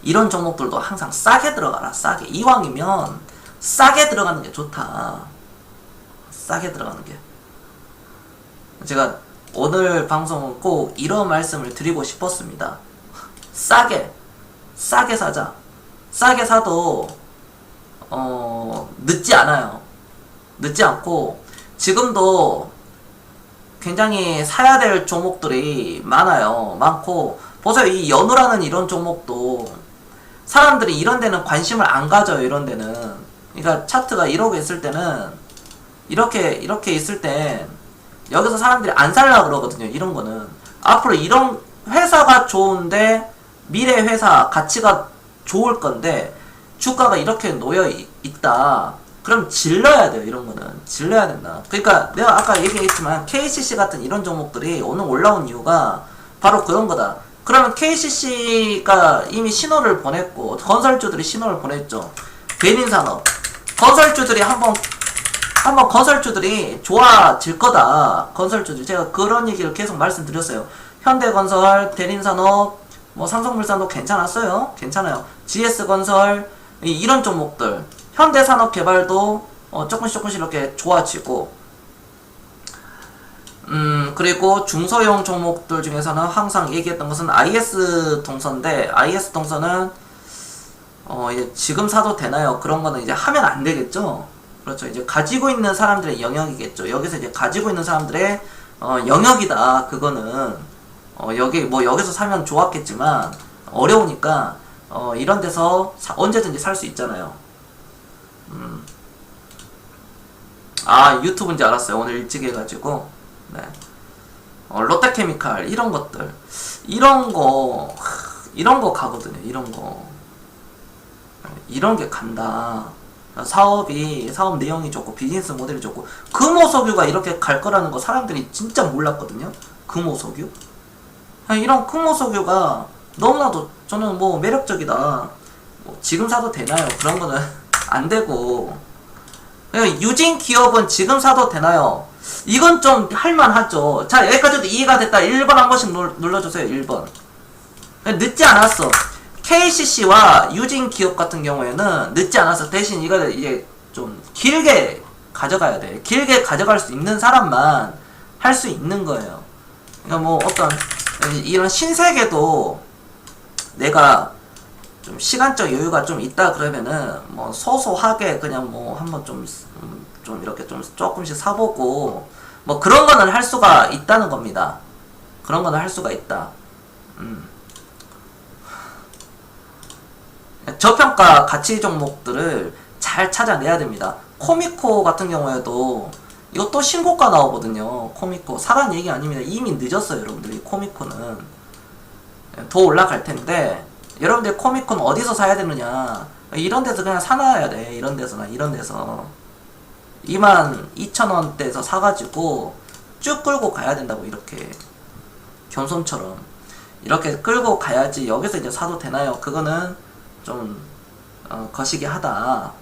이런 종목들도 항상 싸게 들어가라. 싸게. 이왕이면 싸게 들어가는 게 좋다. 싸게 들어가는 게. 제가 오늘 방송은 꼭 이런 말씀을 드리고 싶었습니다. 싸게 사자. 싸게 사도 늦지 않아요. 늦지 않고 지금도 굉장히 사야 될 종목들이 많고 보세요. 이 연우라는 이런 종목도 사람들이 이런 데는 관심을 안 가져요. 이런 데는. 그러니까 차트가 이러고 있을 때는 이렇게 있을 땐 여기서 사람들이 안 살려고 그러거든요. 이런 거는. 앞으로 이런 회사가 좋은데 미래 회사 가치가 좋을 건데 주가가 이렇게 놓여 있다. 그럼 질러야 돼요. 이런 거는. 질러야 된다. 그러니까 내가 아까 얘기했지만 KCC 같은 이런 종목들이 오늘 올라온 이유가 바로 그런 거다. 그러면 KCC가 이미 신호를 보냈고 건설주들이 신호를 보냈죠. 대림산업. 건설주들이 한번 건설주들이 좋아질 거다. 건설주들. 제가 그런 얘기를 계속 말씀드렸어요. 현대건설, 대림산업, 뭐 삼성물산도 괜찮았어요. 괜찮아요. GS건설 이런 종목들. 현대산업개발도 조금씩 이렇게 좋아지고 그리고 중소형 종목들 중에서는 항상 얘기했던 것은 IS동선인데 IS동선은 이제 지금 사도 되나요? 그런 거는 이제 하면 안 되겠죠. 그렇죠. 이제 가지고 있는 사람들의 영역이겠죠. 여기서 이제 가지고 있는 사람들의 영역이다. 그거는 여기서 사면 좋았겠지만 어려우니까 이런 데서 언제든지 살 수 있잖아요. 아, 유튜브인지 알았어요. 오늘 일찍 해가지고. 네. 롯데케미칼 이런 것들 이런 거 가거든요. 이런 게 간다. 사업 내용이 좋고 비즈니스 모델이 좋고 금호석유가 이렇게 갈 거라는 거 사람들이 진짜 몰랐거든요. 금호석유 이런 금호석유가 너무나도 저는 뭐 매력적이다. 뭐 지금 사도 되나요? 그런 거는 안 되고 유진 기업은 지금 사도 되나요? 이건 좀 할만하죠. 자, 여기까지도 이해가 됐다. 1번 한 번씩 눌러주세요. 1번. 늦지 않았어. KCC와 유진 기업 같은 경우에는 늦지 않았어. 대신 이거를 이제 좀 길게 가져가야 돼. 길게 가져갈 수 있는 사람만 할 수 있는 거예요. 그러니까 뭐 어떤 이런 신세계도 내가 좀 시간적 여유가 좀 있다 그러면은 뭐 소소하게 그냥 뭐 한번 좀 이렇게 좀 조금씩 사보고 뭐 그런 거는 할 수가 있다는 겁니다. 그런 거는 할 수가 있다. 저평가 가치 종목들을 잘 찾아내야 됩니다. 코미코 같은 경우에도 이것도 신고가 나오거든요. 코미코 사간 얘기 아닙니다. 이미 늦었어요, 여러분들이. 코미코는 더 올라갈 텐데 여러분들 코미코는 어디서 사야 되느냐? 이런 데서 그냥 사놔야 돼. 이런 데서나 이런 데서 22,000원대에서 사가지고 쭉 끌고 가야 된다고. 이렇게 겸손처럼 이렇게 끌고 가야지 여기서 이제 사도 되나요? 그거는 좀 거시기 하다.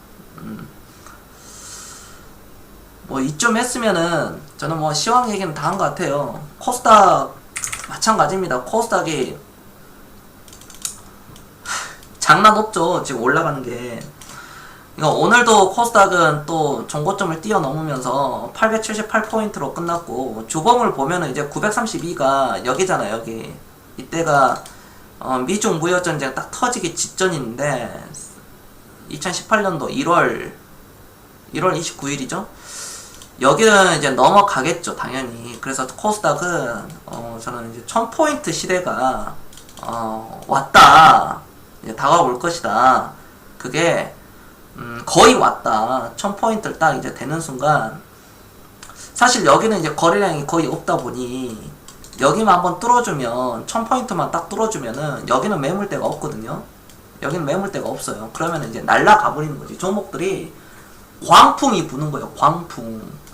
뭐 이쯤 했으면은 저는 뭐 시황 얘기는 다 한 것 같아요. 코스닥 마찬가지입니다. 코스닥이 장난 없죠. 지금 올라가는 게. 그러니까 오늘도 코스닥은 또 정고점을 뛰어넘으면서 878포인트로 끝났고, 주봉을 보면은 이제 932가 여기잖아요. 여기 이때가 미중 무역전쟁 딱 터지기 직전인데 2018년도 1월 29일이죠. 여기는 이제 넘어가겠죠, 당연히. 그래서 코스닥은 저는 이제 1000포인트 시대가 왔다. 이제 다가올 것이다. 그게 거의 왔다. 1000포인트를 딱 이제 되는 순간, 사실 여기는 이제 거래량이 거의 없다 보니 여기만 한번 뚫어주면, 1000포인트만 딱 뚫어주면은 여기는 매물대가 없거든요. 여기는 매물대가 없어요. 그러면 이제 날라가 버리는 거지. 종목들이 광풍이 부는 거예요. 광풍.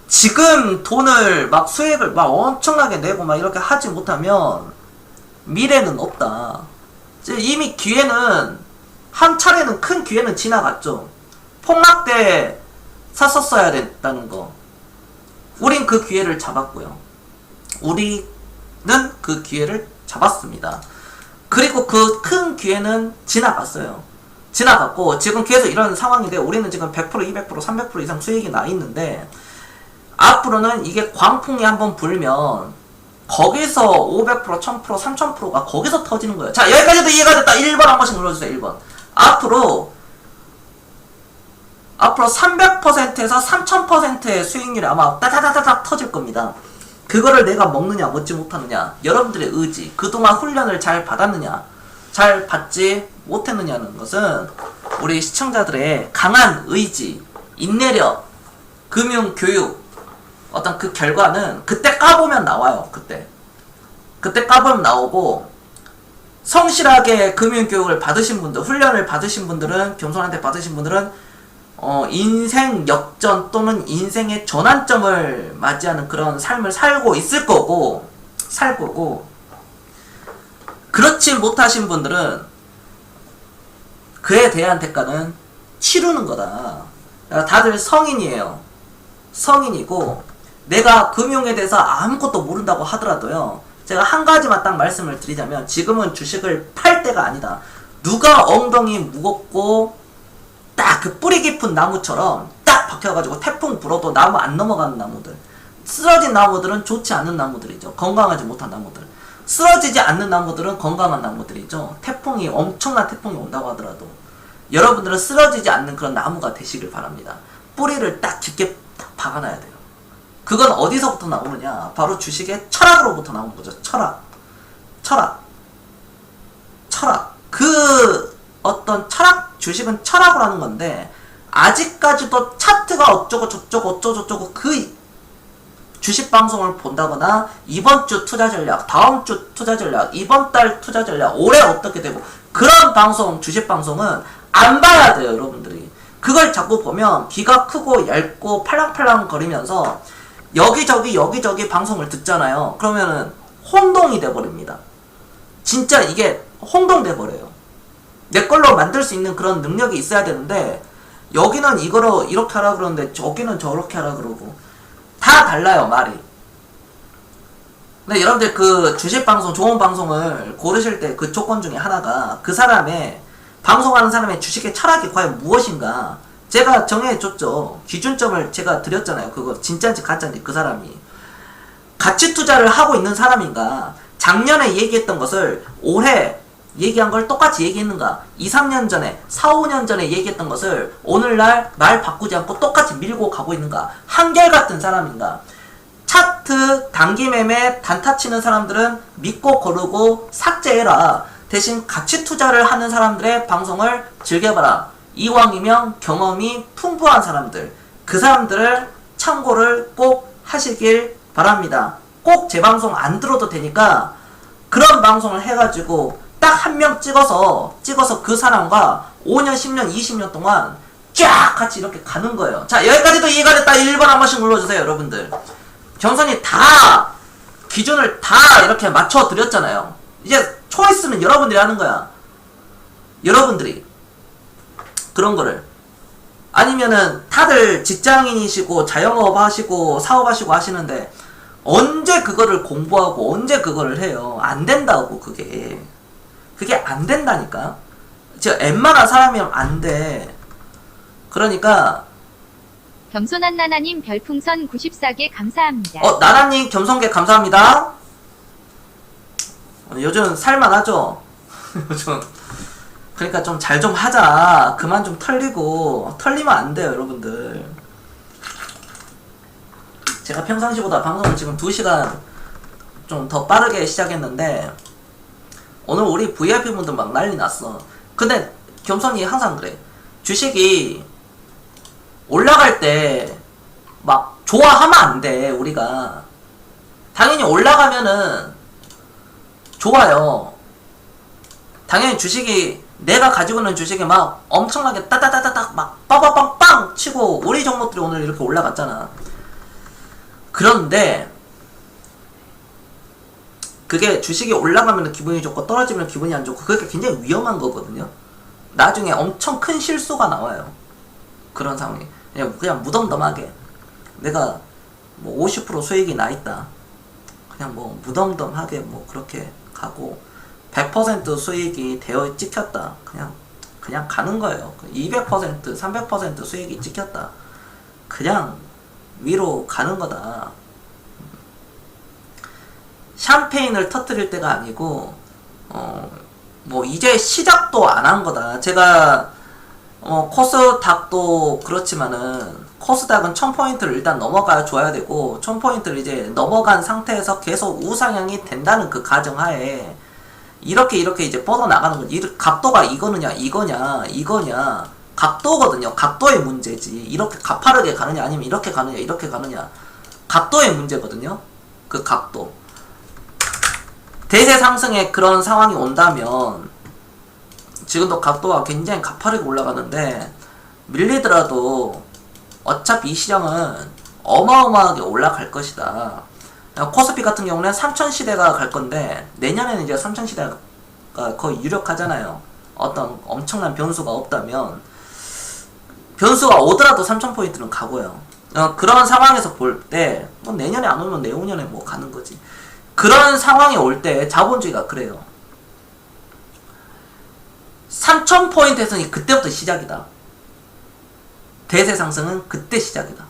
지금 돈을 막 수익을 막 엄청나게 내고 막 이렇게 하지 못하면 미래는 없다. 이미 기회는 한 차례는, 큰 기회는 지나갔죠. 폭락 때 샀었어야 됐다는 거. 우린 그 기회를 잡았고요. 우리는 그 기회를 잡았습니다. 그리고 그 큰 기회는 지나갔어요. 지나갔고 지금 계속 이런 상황인데 우리는 지금 100%, 200%, 300% 이상 수익이 나 있는데, 앞으로는 이게 광풍이 한번 불면 거기서 500%, 1000%, 3000%가 거기서 터지는 거예요. 자, 여기까지도 이해가 됐다. 1번 한 번씩 눌러주세요. 1번. 앞으로 300%에서 3000%의 수익률이 아마 따다다다닥 터질 겁니다. 그거를 내가 먹느냐 먹지 못하느냐, 여러분들의 의지, 그동안 훈련을 잘 받았느냐 잘 받지 못했느냐는 것은 우리 시청자들의 강한 의지, 인내력, 금융교육, 어떤 그 결과는 그때 까보면 나와요. 그때 까보면 나오고, 성실하게 금융교육을 받으신 분들, 훈련을 받으신 분들은, 겸손한테 받으신 분들은 인생 역전 또는 인생의 전환점을 맞이하는 그런 삶을 살고 있을 거고, 그렇지 못하신 분들은 그에 대한 대가는 치르는 거다. 다들 성인이에요. 성인이고, 내가 금융에 대해서 아무것도 모른다고 하더라도요, 제가 한 가지만 딱 말씀을 드리자면, 지금은 주식을 팔 때가 아니다. 누가 엉덩이 무겁고 딱 그 뿌리 깊은 나무처럼 딱 박혀가지고 태풍 불어도 나무 안 넘어가는 나무들, 쓰러진 나무들은 좋지 않은 나무들이죠. 건강하지 못한 나무들. 쓰러지지 않는 나무들은 건강한 나무들이죠. 엄청난 태풍이 온다고 하더라도 여러분들은 쓰러지지 않는 그런 나무가 되시길 바랍니다. 뿌리를 딱 깊게 딱 박아놔야 돼요. 그건 어디서부터 나오느냐? 바로 주식의 철학으로부터 나오는 거죠. 철학. 그 어떤 철학, 주식은 철학을 하는 건데, 아직까지도 차트가 어쩌고 저쩌고 그 주식 방송을 본다거나, 이번 주 투자 전략, 다음 주 투자 전략, 이번 달 투자 전략, 올해 어떻게 되고, 그런 방송, 주식 방송은 안 봐야 돼요, 여러분들이. 그걸 자꾸 보면 귀가 크고 얇고 팔랑팔랑 거리면서 여기저기 방송을 듣잖아요. 그러면은 혼동이 돼버립니다. 진짜 이게 혼동돼 버려요. 내 걸로 만들 수 있는 그런 능력이 있어야 되는데, 여기는 이거로 이렇게 하라 그러는데 저기는 저렇게 하라 그러고, 다 달라요, 말이. 근데 여러분들 그 주식 방송, 좋은 방송을 고르실 때 그 조건 중에 하나가, 그 사람의, 방송하는 사람의 주식의 철학이 과연 무엇인가 제가 정해줬죠. 기준점을 제가 드렸잖아요. 그거 진짜인지 가짜인지. 그 사람이 가치 투자를 하고 있는 사람인가, 작년에 얘기했던 것을 올해 얘기한 걸 똑같이 얘기했는가? 2, 3년 전에, 4, 5년 전에 얘기했던 것을 오늘날 말 바꾸지 않고 똑같이 밀고 가고 있는가? 한결같은 사람인가? 차트, 단기 매매, 단타 치는 사람들은 믿고 고르고 삭제해라. 대신 가치 투자를 하는 사람들의 방송을 즐겨봐라. 이왕이면 경험이 풍부한 사람들, 그 사람들을 참고를 꼭 하시길 바랍니다. 꼭 제 방송 안 들어도 되니까 그런 방송을 해가지고 딱 한 명 찍어서 그 사람과 5년, 10년, 20년 동안 쫙 같이 이렇게 가는 거예요. 자, 여기까지도 이해가 됐다. 1번 한 번씩 눌러주세요, 여러분들. 경선이 다 기준을 다 이렇게 맞춰 드렸잖아요. 이제 초이스는 여러분들이 하는 거야. 여러분들이 그런 거를. 아니면은 다들 직장인이시고 자영업 하시고 사업하시고 하시는데 언제 그거를 공부하고 언제 그거를 해요. 안 된다고. 그게 안 된다니까. 제가 웬만한 사람이면 안 돼. 그러니까 겸손한 나나님 별풍선 94개 감사합니다. 나라님 겸손계 감사합니다. 요즘 살만하죠? 요즘 그러니까 좀 잘 좀 하자. 그만 좀 털리고. 털리면 안 돼요, 여러분들. 제가 평상시보다 방송을 지금 2시간 좀 더 빠르게 시작했는데 오늘 우리 VIP 분들 막 난리 났어. 근데 겸손이 항상 그래. 주식이 올라갈 때 막 좋아하면 안 돼. 우리가 당연히 올라가면은 좋아요. 당연히 주식이 내가 가지고 있는 주식이 막 엄청나게 따다다다닥 막 빵빵빵빵 치고 우리 종목들이 오늘 이렇게 올라갔잖아. 그런데 그게 주식이 올라가면 기분이 좋고 떨어지면 기분이 안 좋고 그게 굉장히 위험한 거거든요. 나중에 엄청 큰 실수가 나와요. 그런 상황이 그냥 무덤덤하게 내가 뭐 50% 수익이 나 있다. 그냥 뭐 무덤덤하게 뭐 그렇게 가고 100% 수익이 되어 찍혔다. 그냥 가는 거예요. 200%, 300% 수익이 찍혔다. 그냥 위로 가는 거다. 샴페인을 터뜨릴 때가 아니고 뭐 이제 시작도 안 한 거다. 제가 코스닥도 그렇지만은 코스닥은 1000포인트를 일단 넘어가 줘야 되고 1000포인트를 이제 넘어간 상태에서 계속 우상향이 된다는 그 가정하에 이렇게 이제 뻗어나가는 거지. 각도가 이거냐 각도거든요. 각도의 문제지. 이렇게 가파르게 가느냐 아니면 이렇게 가느냐 각도의 문제거든요. 그 각도. 대세 상승에 그런 상황이 온다면 지금도 각도가 굉장히 가파르게 올라가는데 밀리더라도 어차피 이 시장은 어마어마하게 올라갈 것이다. 코스피 같은 경우는 3000시대가 갈 건데 내년에는 이제 3000시대가 거의 유력하잖아요. 어떤 엄청난 변수가 없다면 변수가 오더라도 3000포인트는 가고요. 그런 상황에서 볼 때 뭐 내년에 안 오면 내후년에 뭐 가는 거지. 그런 상황이 올 때 자본주의가 그래요. 3000포인트에서는 그때부터 시작이다. 대세 상승은 그때 시작이다.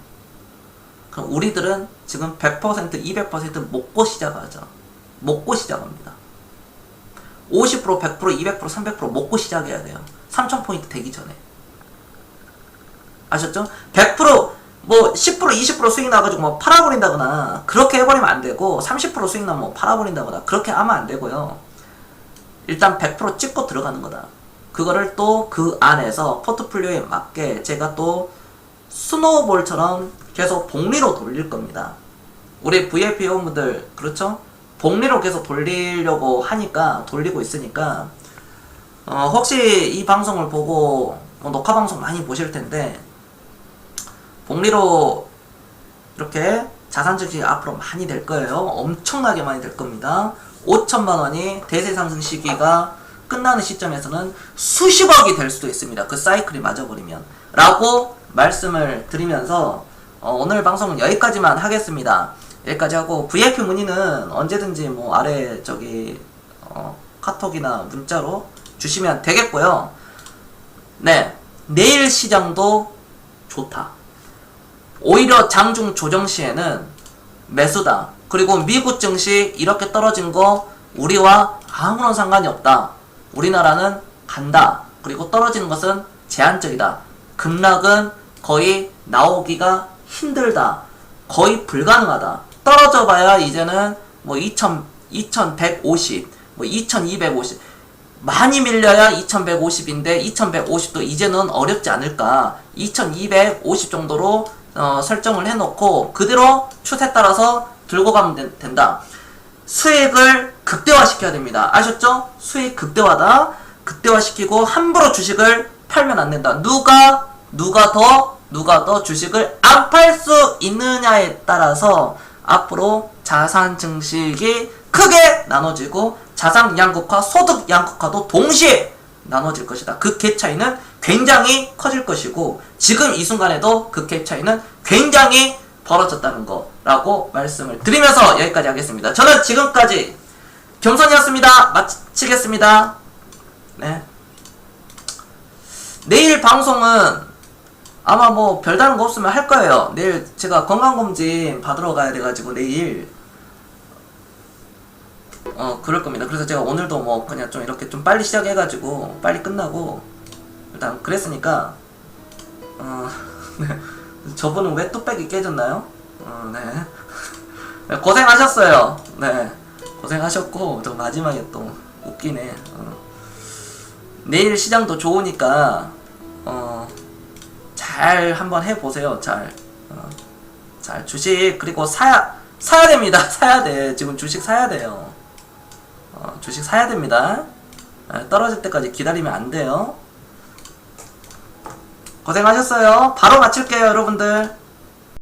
그럼 우리들은 지금 100%, 200% 먹고 시작하죠. 먹고 시작합니다. 50%, 100%, 200%, 300% 먹고 시작해야 돼요. 3000포인트 되기 전에. 아셨죠? 100%, 뭐 10%, 20% 수익 나가지고 뭐 팔아버린다거나 그렇게 해버리면 안 되고 30% 수익 나면 뭐 팔아버린다거나 그렇게 하면 안 되고요. 일단 100% 찍고 들어가는 거다. 그거를 또 그 안에서 포트폴리오에 맞게 제가 또 스노우볼처럼 계속 복리로 돌릴 겁니다. 우리 VIP 회원분들 그렇죠? 복리로 계속 돌리려고 하니까 돌리고 있으니까 혹시 이 방송을 보고 녹화 방송 많이 보실 텐데 복리로 이렇게 자산 증식이 앞으로 많이 될 거예요. 엄청나게 많이 될 겁니다. 5천만 원이 대세 상승 시기가 끝나는 시점에서는 수십억이 될 수도 있습니다. 그 사이클이 맞아버리면 라고 말씀을 드리면서 오늘 방송은 여기까지만 하겠습니다. 여기까지 하고 VIP 문의는 언제든지 뭐 아래 저기 카톡이나 문자로 주시면 되겠고요. 네, 내일 시장도 좋다. 오히려 장중 조정 시에는 매수다. 그리고 미국 증시 이렇게 떨어진 거 우리와 아무런 상관이 없다. 우리나라는 간다. 그리고 떨어지는 것은 제한적이다. 급락은 거의 나오기가 힘들다. 거의 불가능하다. 떨어져 봐야 이제는 뭐 2150, 뭐 2250. 많이 밀려야 2150인데 2150도 이제는 어렵지 않을까. 2250 정도로 설정을 해놓고 그대로 추세에 따라서 들고 가면 된다. 수익을 극대화시켜야 됩니다. 아셨죠? 수익 극대화다. 극대화시키고 함부로 주식을 팔면 안 된다. 누가 더 주식을 안 팔 수 있느냐에 따라서 앞으로 자산 증식이 크게 나눠지고 자산 양극화, 소득 양극화도 동시에 나눠질 것이다. 그 갭 차이는 굉장히 커질 것이고 지금 이 순간에도 그 갭 차이는 굉장히 벌어졌다는 거라고 말씀을 드리면서 여기까지 하겠습니다. 저는 지금까지 겸손이었습니다. 마치겠습니다. 네. 내일 방송은 아마 뭐 별다른 거 없으면 할 거예요. 내일 제가 건강검진 받으러 가야 돼가지고 내일 그럴 겁니다. 그래서 제가 오늘도 뭐 그냥 좀 이렇게 좀 빨리 시작해가지고 빨리 끝나고 일단 그랬으니까 네. 저분은 왜 뚝배기 깨졌나요? 네. 고생하셨어요. 네. 고생하셨고 저 마지막에 또 웃기네. 내일 시장도 좋으니까 잘 한번 해보세요. 잘 주식 그리고 사야 됩니다. 사야 돼. 지금 주식 사야 돼요. 주식 사야 됩니다. 떨어질 때까지 기다리면 안 돼요. 고생하셨어요. 바로 마칠게요, 여러분들.